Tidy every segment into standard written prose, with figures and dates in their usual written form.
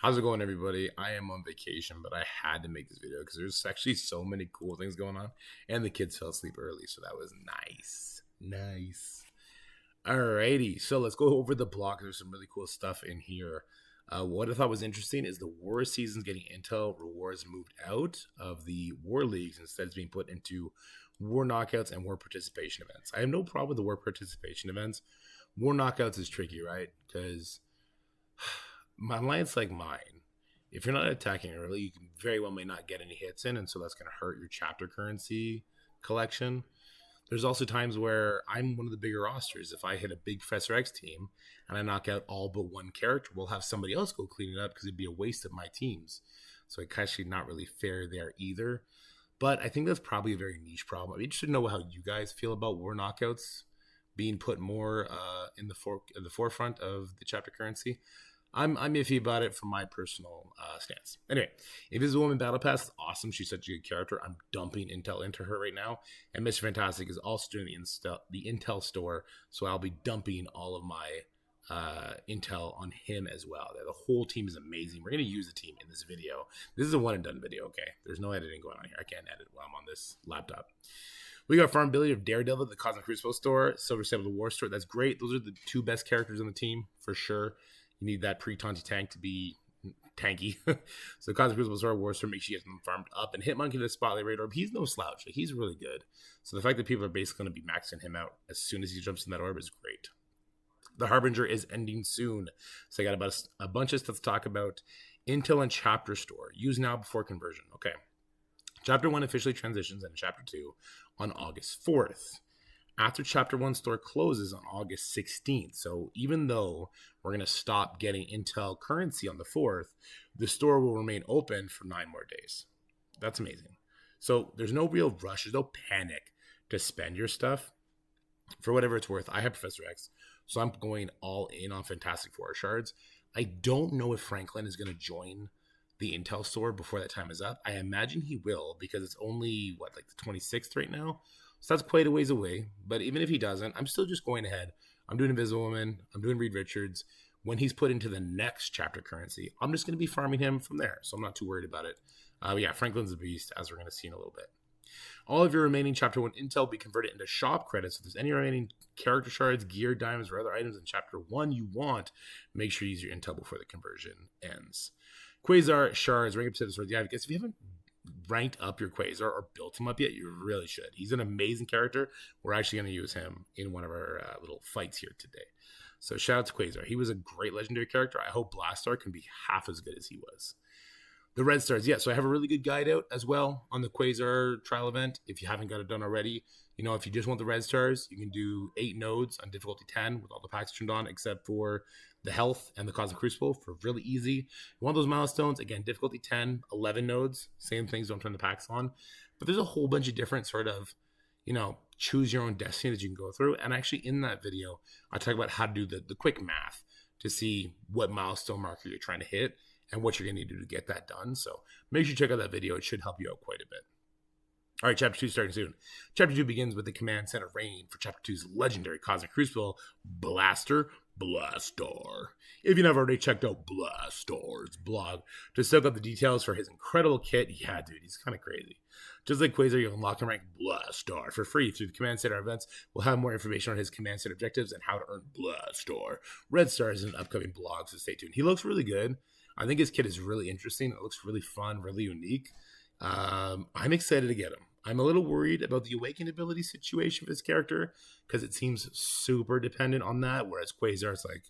How's it going, everybody? I am on vacation, but I had to make this video because there's actually so many cool things going on, and the kids fell asleep early, so that was nice. Nice. Alrighty, so let's go over the block. There's some really cool stuff in here. What I thought was interesting is the war season's getting intel rewards moved out of the war leagues instead of being put into war knockouts and war participation events. I have no problem with the war participation events. War knockouts is tricky, right? Because my alliance like mine, if you're not attacking early, you can very well may not get any hits in, and so that's going to hurt your chapter currency collection. There's also times where I'm one of the bigger rosters. If I hit a big Professor X team and I knock out all but one character, we'll have somebody else go clean it up because it'd be a waste of my teams. So it's actually not really fair there either. But I think that's probably a very niche problem. I'm interested to know how you guys feel about war knockouts being put more in the forefront of the chapter currency. I'm iffy about it from my personal stance. Anyway, Invisible Woman Battle Pass is awesome. She's such a good character. I'm dumping intel into her right now. And Mr. Fantastic is also doing the intel store, so I'll be dumping all of my intel on him as well. The whole team is amazing. We're going to use the team in this video. This is a one and done video, okay? There's no editing going on here. I can't edit while I'm on this laptop. We got Farmability of Daredevil, the Cosmic Crucible store, Silver Sable, the War store. That's great. Those are the two best characters on the team for sure. You need that pre-taunty tank to be tanky. So Cosmic Crucible Store, War Store, make sure you get them farmed up. And Hitmonkey, the Spotlight Radar, he's no slouch. He's really good. So the fact that people are basically going to be maxing him out as soon as he jumps in that orb is great. The Harbinger is ending soon. So I got about a bunch of stuff to talk about. Intel and Chapter Store. Use now before conversion. Okay. Chapter 1 officially transitions into Chapter 2 on August 4th. After Chapter 1 store closes on August 16th. So even though we're going to stop getting Intel currency on the 4th, the store will remain open for 9 more days. That's amazing. So there's no real rush. There's no panic to spend your stuff. For whatever it's worth, I have Professor X, so I'm going all in on Fantastic Four shards. I don't know if Franklin is going to join the Intel store before that time is up. I imagine he will because it's only, like the 26th right now? So that's quite a ways away. But even if he doesn't, I'm still just going ahead. I'm doing Invisible Woman. I'm doing Reed Richards. When he's put into the next chapter currency, I'm just going to be farming him from there. So I'm not too worried about it. But yeah, Franklin's a beast, as we're going to see in a little bit. All of your remaining Chapter 1 Intel will be converted into shop credits. So if there's any remaining character shards, gear, diamonds, or other items in Chapter 1 you want, make sure you use your Intel before the conversion ends. Quasar shards, rank up to the sword. Yeah, I guess if you haven't ranked up your Quasar or built him up yet, you really should. He's an amazing character. We're actually going to use him in one of our little fights here today. So shout out to Quasar. He was a great legendary character. I hope Blastar can be half as good as he was. The Red Stars, yeah, so I have a really good guide out as well on the Quasar trial event. If you haven't got it done already, if you just want the Red Stars, you can do 8 nodes on difficulty 10 with all the packs turned on except for the health and the Cosmic Crucible for really easy. You want those milestones, again, difficulty 10, 11 nodes, same things, don't turn the packs on. But there's a whole bunch of different sort of, choose your own destiny that you can go through. And actually in that video, I talk about how to do the quick math to see what milestone marker you're trying to hit and what you're going to need to do to get that done. So make sure you check out that video. It should help you out quite a bit. All right, Chapter 2 starting soon. Chapter 2 begins with the Command Center reign for Chapter 2's legendary Cosmic Crucible Blastar. If you've never already checked out Blastar's blog to soak up the details for his incredible kit, yeah, dude, he's kind of crazy. Just like Quasar, you'll unlock and rank Blastar for free through the Command Center events. We'll have more information on his Command Center objectives and how to earn Blastar. Red Stars in upcoming blogs, so stay tuned. He looks really good. I think his kit is really interesting. It looks really fun, really unique. I'm excited to get him. I'm a little worried about the awakened ability situation for this character because it seems super dependent on that, whereas Quasar is like,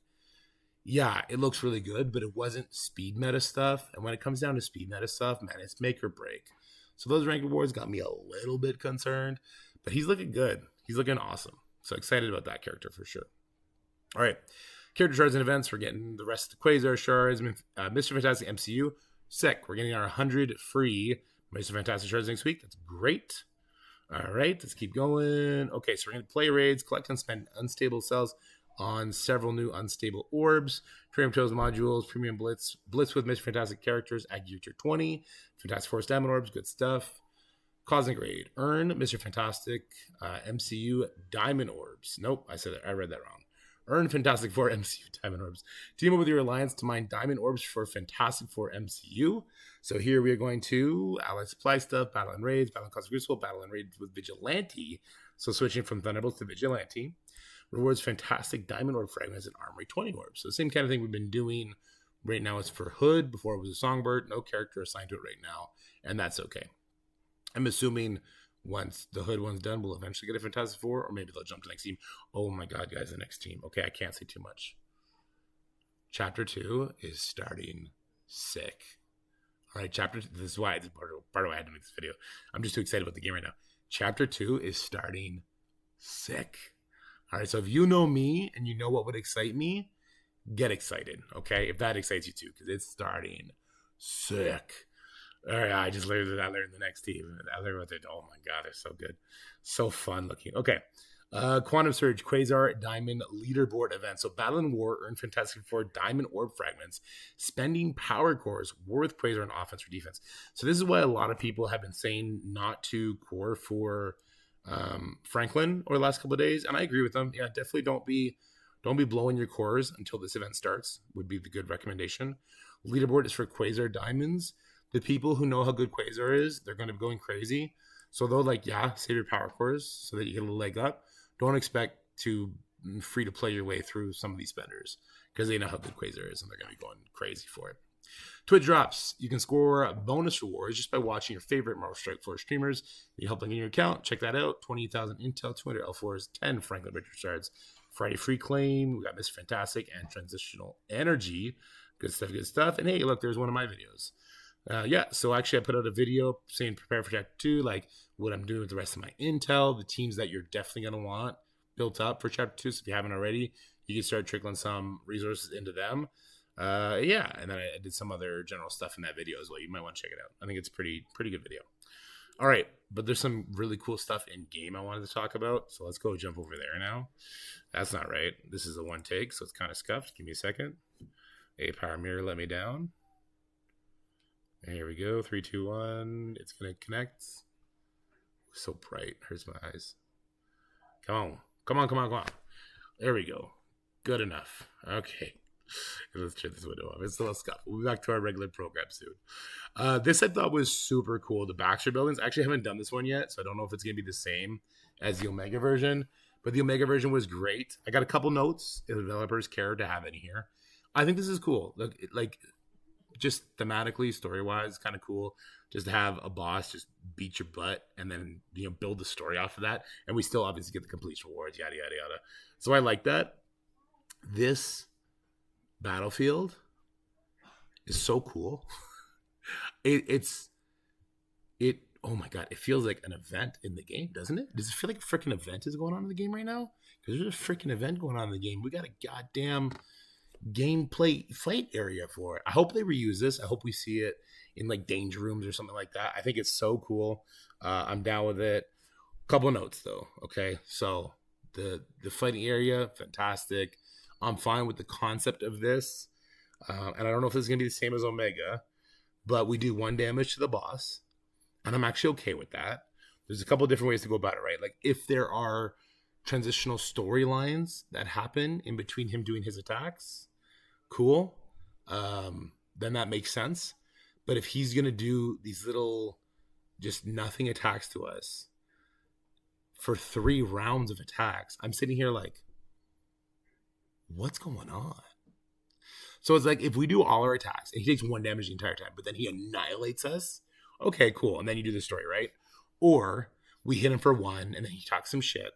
yeah, it looks really good, but it wasn't speed meta stuff. And when it comes down to speed meta stuff, man, it's make or break. So those rank rewards got me a little bit concerned, but he's looking good. He's looking awesome. So excited about that character for sure. All right. Character shards and events. We're getting the rest of the Quasar shards. Mr. Fantastic MCU. Sick. We're getting our 100 free Mr. Fantastic shards next week. That's great. All right. Let's keep going. Okay. So we're going to play raids, collect and spend unstable cells on several new unstable orbs. Premium Tools modules. Premium Blitz. Blitz with Mr. Fantastic characters at Gear Tier 20. Fantastic Force Diamond Orbs. Good stuff. Cosmic Raid. Earn Mr. Fantastic MCU Diamond Orbs. Nope. I read that wrong. Earn Fantastic Four MCU Diamond Orbs. Team up with your alliance to mine Diamond Orbs for Fantastic Four MCU. So here we are going to Allied Supply Stuff, Battle and Raids, Battle and Cosmic Crucible, Battle and Raids with Vigilante. So switching from Thunderbolts to Vigilante. Rewards Fantastic Diamond Orb Fragments and Armory 20 Orbs. So the same kind of thing we've been doing right now is for Hood. Before it was a Songbird. No character assigned to it right now. And that's okay. I'm assuming once the Hood one's done, we'll eventually get a Fantastic Four, or maybe they'll jump to the next team. Oh my God, guys, the next team. Okay, I can't say too much. Chapter 2 is starting sick. All right, this is why, this part of why I had to make this video. I'm just too excited about the game right now. Chapter 2 is starting sick. All right, so if you know me and you know what would excite me, get excited, okay? If that excites you too, because it's starting sick. All right, I just learned that. I learned the next team. I learned what they do. Oh my God, they're so good. So fun looking. Okay. Quantum Surge, Quasar, Diamond, Leaderboard event. So Battle and War, earn Fantastic Four Diamond Orb Fragments, spending Power Cores, War with Quasar on offense or defense. So this is why a lot of people have been saying not to core for Franklin over the last couple of days. And I agree with them. Yeah, definitely don't be blowing your cores until this event starts, would be the good recommendation. Leaderboard is for Quasar Diamonds. The people who know how good Quasar is, they're going to be going crazy. So they'll save your power cores so that you get a leg up. Don't expect to free to play your way through some of these spenders because they know how good Quasar is and they're going to be going crazy for it. Twitch drops. You can score bonus rewards just by watching your favorite Marvel Strike Force streamers. You help link in your account. Check that out. 28,000 Intel, 200 L4s, 10 Franklin Richard shards. Friday free claim. We got Mr. Fantastic and Transitional Energy. Good stuff, good stuff. And hey, look, there's one of my videos. So actually I put out a video saying prepare for Chapter 2, like what I'm doing with the rest of my intel, the teams that you're definitely going to want built up for Chapter 2. So if you haven't already, you can start trickling some resources into them. And then I did some other general stuff in that video as well. You might want to check it out. I think it's a pretty good video. All right, but there's some really cool stuff in game I wanted to talk about. So let's go jump over there now. That's not right. This is a one take, so it's kind of scuffed. Give me a second. Power Mirror let me down. And here we go. 3, 2, 1. It's going to connect. So bright. Hurts my eyes. Come on. There we go. Good enough. Okay. Let's turn this window off. It's a little scuff. We'll be back to our regular program soon. This I thought was super cool. The Baxter buildings. I actually haven't done this one yet, so I don't know if it's going to be the same as the Omega version. But the Omega version was great. I got a couple notes if the developers care to have in here. I think this is cool. Look, just thematically, story-wise, kind of cool just to have a boss just beat your butt and then, build the story off of that. And we still obviously get the complete rewards, yada, yada, yada. So I like that. This battlefield is so cool. Oh my God, it feels like an event in the game, doesn't it? Does it feel like a freaking event is going on in the game right now? Because there's a freaking event going on in the game. We got a goddamn gameplay fight area for it. I hope they reuse this. I hope we see it in danger rooms or something like that. I think it's so cool. I'm down with it. Couple notes though. Okay, so the fighting area, fantastic. I'm fine with the concept of this, and I don't know if this is gonna be the same as Omega, but we do 1 damage to the boss, and I'm actually okay with that. There's a couple of different ways to go about it, right? Like if there are transitional storylines that happen in between him doing his attacks, cool. Then that makes sense. But if he's going to do these little just nothing attacks to us for 3 rounds of attacks, I'm sitting here like, what's going on? So it's like if we do all our attacks and he takes 1 damage the entire time, but then he annihilates us, okay, cool. And then you do the story, right? Or we hit him for 1 and then he talks some shit.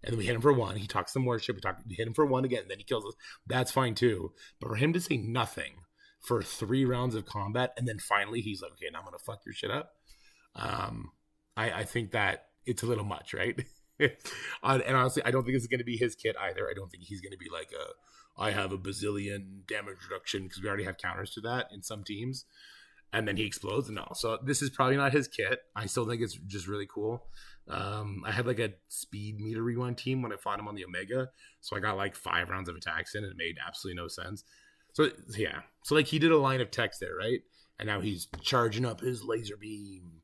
And then we hit him for 1. He talks some more shit. We hit him for 1 again. And then he kills us. That's fine too. But for him to say nothing for 3 rounds of combat, and then finally he's like, okay, now I'm going to fuck your shit up. I think that it's a little much, right? And honestly, I don't think it's going to be his kit either. I don't think he's going to be like I have a bazillion damage reduction because we already have counters to that in some teams. And then he explodes. No, so this is probably not his kit. I still think it's just really cool. I had a speed meter rewind team when I fought him on the Omega. So I got 5 rounds of attacks in and it made absolutely no sense. So yeah. So he did a line of text there, right? And now he's charging up his laser beam.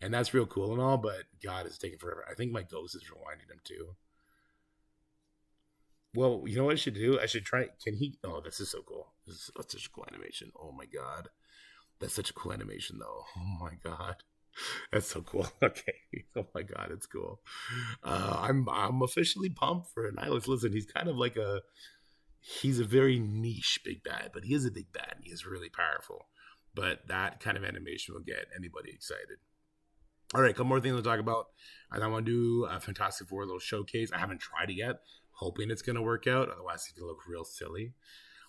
And that's real cool and all, but God, it's taking forever. I think my ghost is rewinding him too. Well, you know what I should do? I should try. Can he? Oh, this is so cool. That's such a cool animation. Oh my god, that's such a cool animation, though. Oh my god, that's so cool. Okay. Oh my god, it's cool. I'm officially pumped for Annihilus. Listen, he's kind of like he's a very niche big bad, but he is a big bad. And he is really powerful. But that kind of animation will get anybody excited. All right, a couple more things to talk about. And I want to do a Fantastic Four little showcase. I haven't tried it yet, hoping it's going to work out. Otherwise, it's going to look real silly.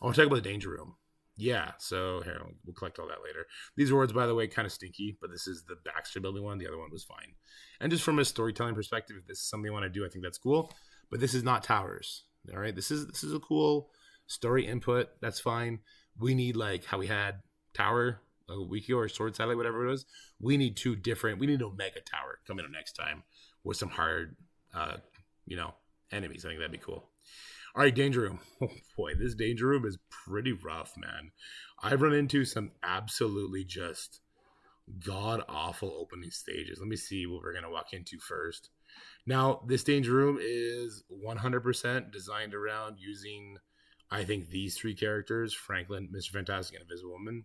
I want to talk about the Danger Room. Yeah, so here, we'll collect all that later. These words, by the way, kind of stinky, but this is the Baxter Building one. The other one was fine. And just from a storytelling perspective, if this is something you want to do, I think that's cool. But this is not towers. All right, this is a cool story input. That's fine. We need, like how we had Tower a week ago, or Sword Satellite, whatever it was. We need two different. We need Omega Tower coming up next time with some hard, enemies. I think that'd be cool. All right, Danger Room. Oh boy, this Danger Room is pretty rough, man. I've run into some absolutely just god awful opening stages. Let me see what we're gonna walk into first. Now, this Danger Room is 100% designed around using, I think, these three characters: Franklin, Mr. Fantastic, and Invisible Woman.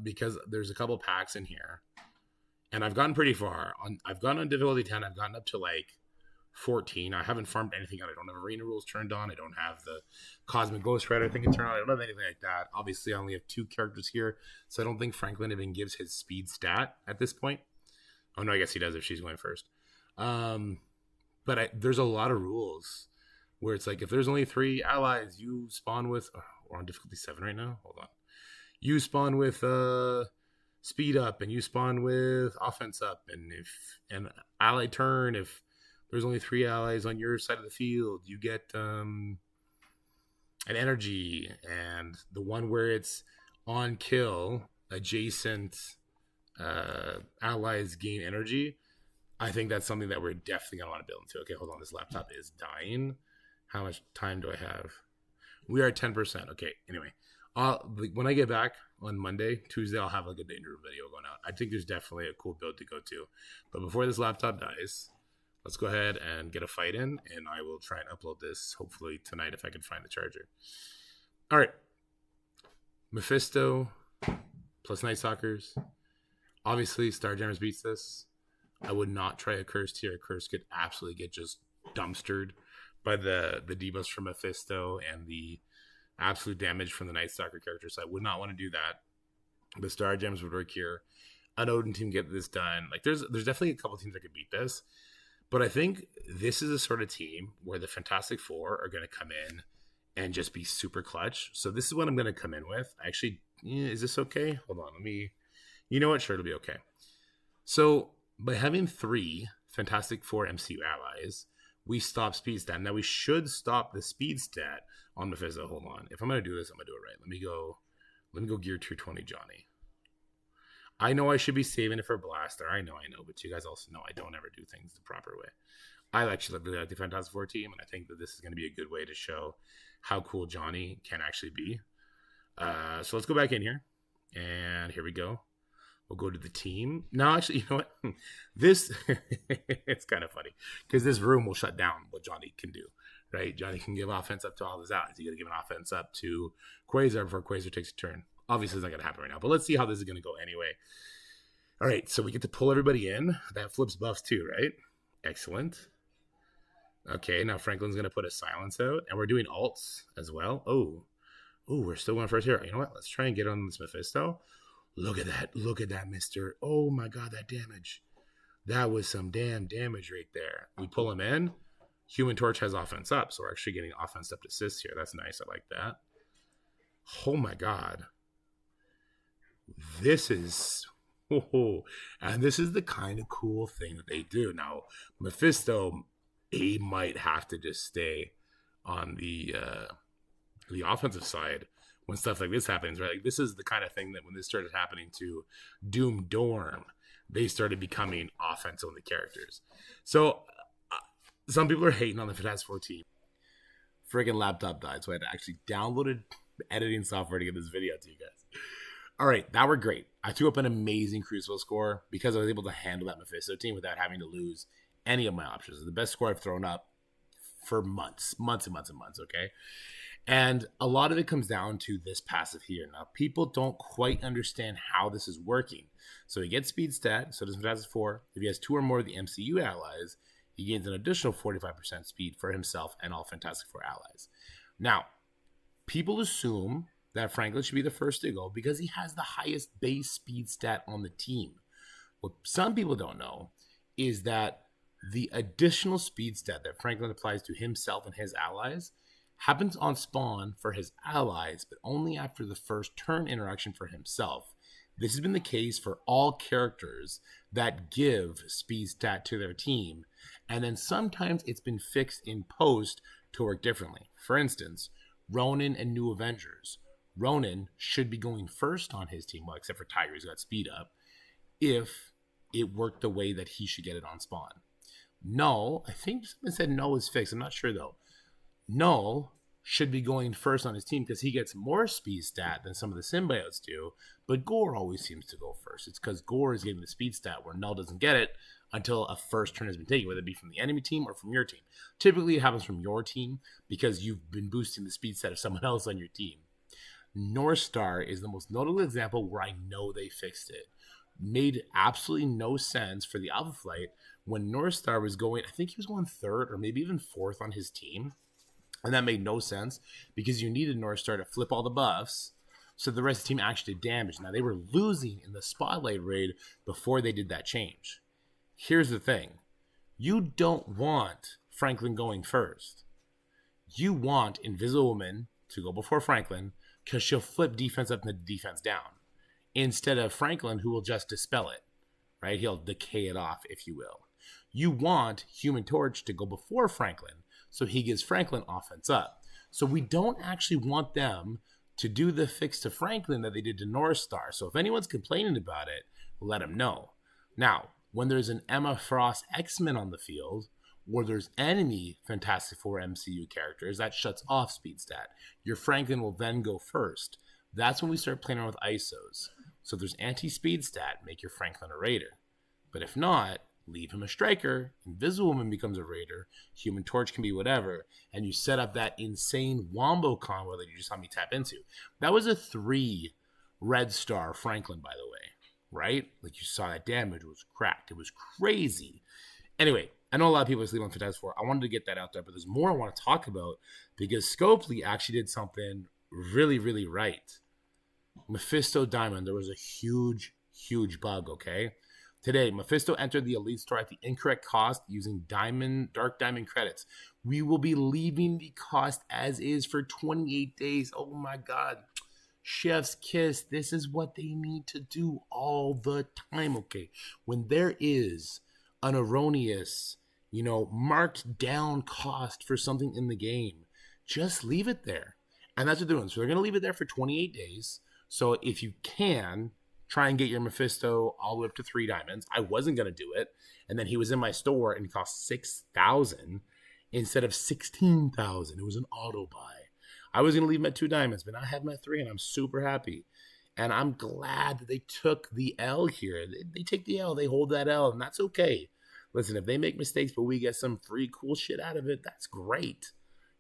Because there's a couple packs in here, and I've gotten pretty far. I've gotten on difficulty 10. I've gotten up to like 14. I haven't farmed anything out. I don't have arena rules turned on. I don't have the Cosmic Ghost Rider thing turned on. I don't have anything like that. Obviously, I only have two characters here, so I don't think Franklin even gives his speed stat at this point. Oh no, I guess he does if she's going first. But there's a lot of rules where it's like if there's only 3 allies, you spawn with. Oh, we're on difficulty 7 right now. Hold on. You spawn with speed up, and you spawn with offense up, and if an ally turn, if there's only 3 allies on your side of the field, you get an energy, and the one where it's on kill, adjacent allies gain energy. I think that's something that we're definitely gonna want to build into. Okay, hold on, this laptop is dying. How much time do I have? We are at 10%. Okay, anyway. When I get back on Monday, Tuesday, I'll have like a Danger Room video going out. I think there's definitely a cool build to go to. But before this laptop dies, let's go ahead and get a fight in, and I will try and upload this hopefully tonight if I can find the charger. All right. Mephisto plus Night Stalkers. Obviously, Starjammers beats this. I would not try a Cursed here. A Cursed could absolutely get just dumpstered by the debuffs from Mephisto and the absolute damage from the Night Stalker character, so I would not want to do that. The Star Gems would work here. An Odin team get this done. Like there's definitely a couple teams that could beat this, but I think this is a sort of team where the Fantastic Four are going to come in and just be super clutch. So this is what I'm going to come in with. Actually, is this okay? Hold on, let me. You know what? Sure, it'll be okay. So by having 3 Fantastic Four MCU allies, we stop speed stat. Now we should stop the speed stat on Mephisto. Hold on. If I'm gonna do this, I'm gonna do it right. Let me go gear 220 Johnny. I know I should be saving it for Blaster. I know, but you guys also know I don't ever do things the proper way. I actually really like the Fantastic Four team, and I think that this is gonna be a good way to show how cool Johnny can actually be. So let's go back in here. And here we go. We'll go to the team. No, actually, you know what? This, it's kind of funny because this room will shut down what Johnny can do, right? Johnny can give offense up to all his allies. You got to give an offense up to Quasar before Quasar takes a turn. Obviously, it's not going to happen right now, but let's see how this is going to go anyway. All right, so we get to pull everybody in. That flips buffs too, right? Excellent. Okay, now Franklin's going to put a silence out, and we're doing alts as well. Oh, we're still going first here. You know what? Let's try and get on this Mephisto. Look at that, mister. Oh my god, that damage. That was some damn damage right there. We pull him in. Human Torch has offense up, so we're actually getting offense up to assist here. That's nice. I like that. Oh my god. This is... Oh, and this is the kind of cool thing that they do. Now, Mephisto, he might have to just stay on the offensive side when stuff like this happens, right? Like this is the kind of thing that when this started happening to Doom Dorm, they started becoming offense-only characters. So some people are hating on the Fantastic Four team. Friggin' laptop died, so I had to actually download editing software to get this video to you guys. All right, that were great. I threw up an amazing Crucible score because I was able to handle that Mephisto team without having to lose any of my options. The best score I've thrown up for months and months and months, okay? And a lot of it comes down to this passive here. Now, people don't quite understand how this is working. So he gets speed stat, so does Fantastic Four. If he has 2 or more of the MCU allies, he gains an additional 45% speed for himself and all Fantastic Four allies. Now, people assume that Franklin should be the first to go because he has the highest base speed stat on the team. What some people don't know is that the additional speed stat that Franklin applies to himself and his allies happens on spawn for his allies, but only after the first turn interaction for himself. This has been the case for all characters that give speed stat to their team, and then sometimes it's been fixed in post to work differently. For instance, Ronan and New Avengers. Ronan should be going first on his team, well, except for Tiger, who's got speed up, if it worked the way that he should get it on spawn. Null, I think someone said Null is fixed. I'm not sure, though. Null should be going first on his team because he gets more speed stat than some of the symbiotes do, but Gore always seems to go first. It's because Gore is getting the speed stat where Null doesn't get it until a first turn has been taken, whether it be from the enemy team or from your team. Typically, it happens from your team because you've been boosting the speed stat of someone else on your team. North Star is the most notable example where I know they fixed it. Made absolutely no sense for the Alpha Flight when North Star was going, I think he was going third or maybe even fourth on his team. And that made no sense because you needed North Star to flip all the buffs so the rest of the team actually did damage. Now, they were losing in the Spotlight raid before they did that change. Here's the thing. You don't want Franklin going first. You want Invisible Woman to go before Franklin because she'll flip defense up and the defense down instead of Franklin, who will just dispel it, right? He'll decay it off, if you will. You want Human Torch to go before Franklin so he gives Franklin offense up. So we don't actually want them to do the fix to Franklin that they did to North Star. So if anyone's complaining about it, let them know. Now, when there's an Emma Frost X-Men on the field, or there's enemy Fantastic Four MCU characters, that shuts off speed stat. Your Franklin will then go first. That's when we start playing around with ISOs. So if there's anti-speed stat, make your Franklin a Raider. But if not, leave him a Striker. Invisible Woman becomes a Raider. Human Torch can be whatever. And you set up that insane Wombo combo that you just saw me tap into. That was a 3 Red Star Franklin, by the way. Right? Like you saw that damage was cracked. It was crazy. Anyway, I know a lot of people sleep on Fantastic Four. I wanted to get that out there, but there's more I want to talk about because Scopely actually did something really, really right. Mephisto Diamond, there was a huge, huge bug, okay? Today, Mephisto entered the Elite Store at the incorrect cost using Dark Diamond credits. We will be leaving the cost as is for 28 days. Oh my God. Chef's kiss. This is what they need to do all the time, okay? When there is an erroneous, marked down cost for something in the game, just leave it there. And that's what they're doing. So they're going to leave it there for 28 days. So if you can, try and get your Mephisto all the way up to 3 diamonds. I wasn't going to do it. And then he was in my store and he cost 6,000 instead of 16,000. It was an auto buy. I was going to leave him at 2 diamonds, but I have him at 3 and I'm super happy. And I'm glad that they took the L here. They take the L, they hold that L, and that's okay. Listen, if they make mistakes, but we get some free cool shit out of it, that's great,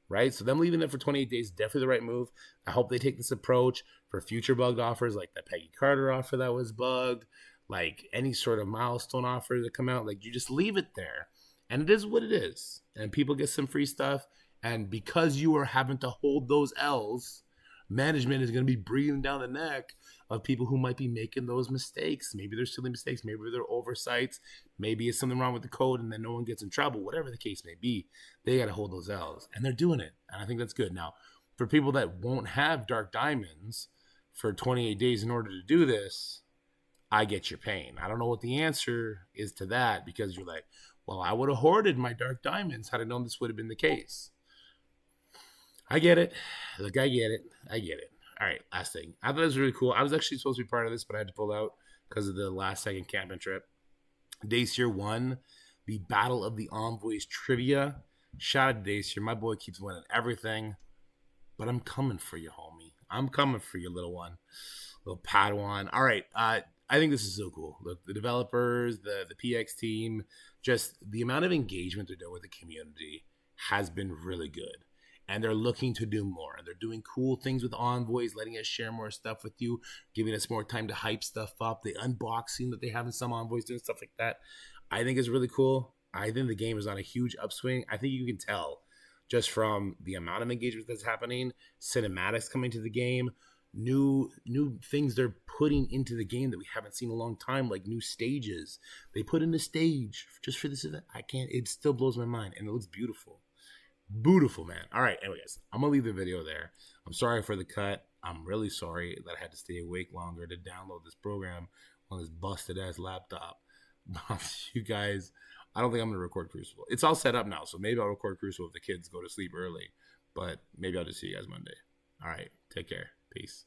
right? So them leaving it for 28 days is definitely the right move. I hope they take this approach for future bugged offers like the Peggy Carter offer that was bugged, like any sort of milestone offer that come out. Like, you just leave it there, and it is what it is. And people get some free stuff, and because you are having to hold those L's, management is going to be breathing down the neck of people who might be making those mistakes. Maybe they're silly mistakes. Maybe they're oversights. Maybe it's something wrong with the code and then no one gets in trouble. Whatever the case may be, they got to hold those L's. And they're doing it. And I think that's good. Now, for people that won't have Dark Diamonds for 28 days in order to do this, I get your pain. I don't know what the answer is to that because you're like, well, I would have hoarded my Dark Diamonds had I known this would have been the case. I get it. Look, I get it. All right, last thing. I thought it was really cool. I was actually supposed to be part of this, but I had to pull out because of the last second camping trip. Dacier won the Battle of the Envoys trivia. Shout out to Dacier. My boy keeps winning everything. But I'm coming for you, homie. I'm coming for you, little one. Little Padawan. All right. I think this is so cool. Look, the developers, the PX team, just the amount of engagement they're doing with the community has been really good. And they're looking to do more. And they're doing cool things with envoys, letting us share more stuff with you, giving us more time to hype stuff up. The unboxing that they have in some envoys, doing stuff like that, I think is really cool. I think the game is on a huge upswing. I think you can tell just from the amount of engagement that's happening, cinematics coming to the game, new things they're putting into the game that we haven't seen in a long time, like new stages. They put in a stage just for this event. It still blows my mind, and it looks beautiful. Beautiful, man. All right, anyways, I'm gonna leave the video there. I'm sorry for the cut. I'm really sorry that I had to stay awake longer to download this program on this busted ass laptop. You guys, I don't think I'm gonna record Crucible. It's all set up now, so maybe I'll record Crucible if the kids go to sleep early. But maybe I'll just see you guys Monday. All right, take care. Peace.